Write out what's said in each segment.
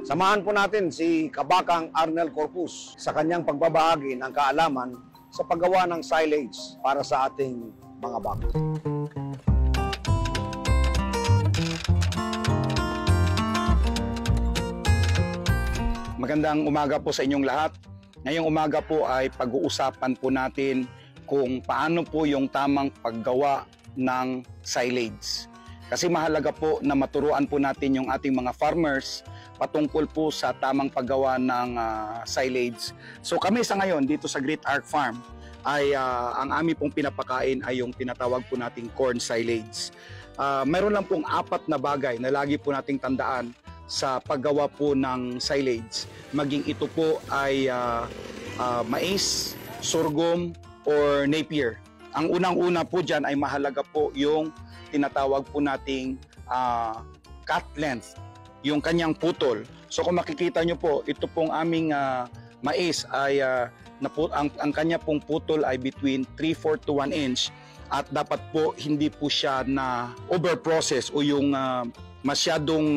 Samahan po natin si Kabakang Arnel Corpus sa kanyang pagbabahagi ng kaalaman sa paggawa ng silage para sa ating mga baka. Magandang umaga po sa inyong lahat. Ngayong umaga po ay pag-uusapan po natin kung paano po yung tamang paggawa ng silage. Kasi mahalaga po na maturuan po natin yung ating mga farmers patungkol po sa tamang paggawa ng silage. So kami sa ngayon dito sa Great Arc Farm ay ang aming pong pinapakain ay yung tinatawag po nating corn silage. Mayroon lang pong 4 na bagay na lagi po nating tandaan sa paggawa po ng silage. Maging ito po ay mais, sorghum, or napier. Ang unang-una po dyan ay mahalaga po yung tinatawag po nating cut length, yung kanyang putol. So kung makikita nyo po, ito pong aming mais ay ang kanya pong putol ay between 3/4 to 1 inch at dapat po hindi po siya na over-process o yung masyadong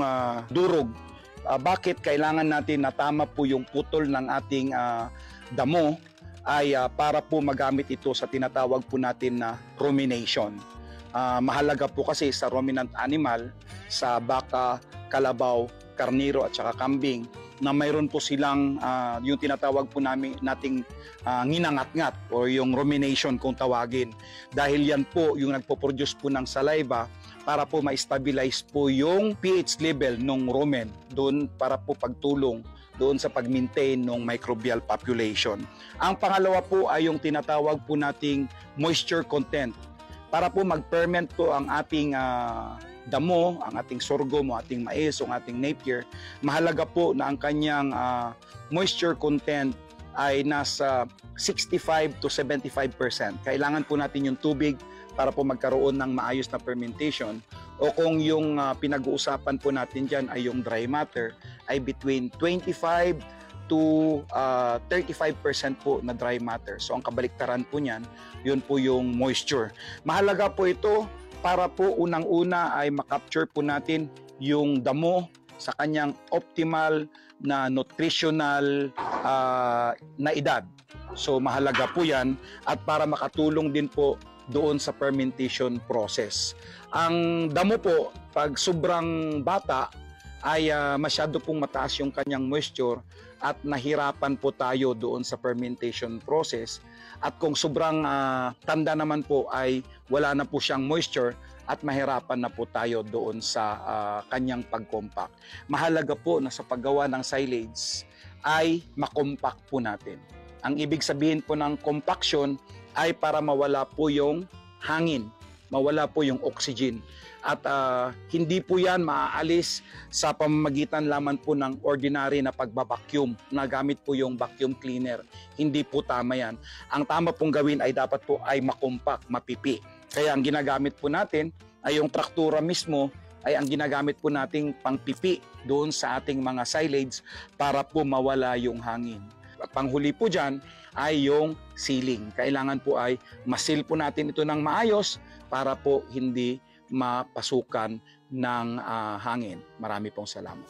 durog. Bakit kailangan natin na tama po yung putol ng ating damo ay para po magamit ito sa tinatawag po natin na rumination. Mahalaga po kasi sa ruminant animal, sa baka, kalabaw, karniro at saka kambing na mayroon po silang yung tinatawag po nating nginangat-ngat o yung rumination kung tawagin. Dahil yan po yung nagpo-produce po ng saliva para po ma-stabilize po yung pH level ng rumen doon para po pagtulong doon sa pag-maintain ng microbial population. Ang pangalawa po ay yung tinatawag po nating moisture content. Para po mag-ferment po ang ating damo, ang ating sorghum, o ating mais, o ating napier, mahalaga po na ang kanyang moisture content ay nasa 65 to 75%. Kailangan po natin yung tubig para po magkaroon ng maayos na fermentation. O kung yung pinag-uusapan po natin dyan ay yung dry matter, ay between 25 to 35% po na dry matter. So ang kabaliktaran po niyan, yun po yung moisture. Mahalaga po ito para po unang-una ay makapture po natin yung damo sa kanyang optimal na nutritional na edad. So mahalaga po yan at para makatulong din po doon sa fermentation process. Ang damo po, pag sobrang bata, ay masyado pong mataas yung kanyang moisture at nahirapan po tayo doon sa fermentation process. At kung sobrang tanda naman po ay wala na po siyang moisture at mahirapan na po tayo doon sa kanyang pag-compact. Mahalaga po na sa paggawa ng silage ay makompact po natin. Ang ibig sabihin po ng compaction ay para mawala po yung hangin, mawala po yung oxygen. At hindi po yan maaalis sa pamamagitan lamang po ng ordinary na pagbabacuum na gamit po yung vacuum cleaner. Hindi po tama yan. Ang tama pong gawin ay dapat po ay makompact, mapipi. Kaya ang ginagamit po natin ay yung traktura mismo ay ang ginagamit po nating pangpipi doon sa ating mga silage para po mawala yung hangin. Panghuli po dyan ay yung sealing. Kailangan po ay masil po natin ito ng maayos para po hindi mapasukan ng hangin. Marami pong salamat.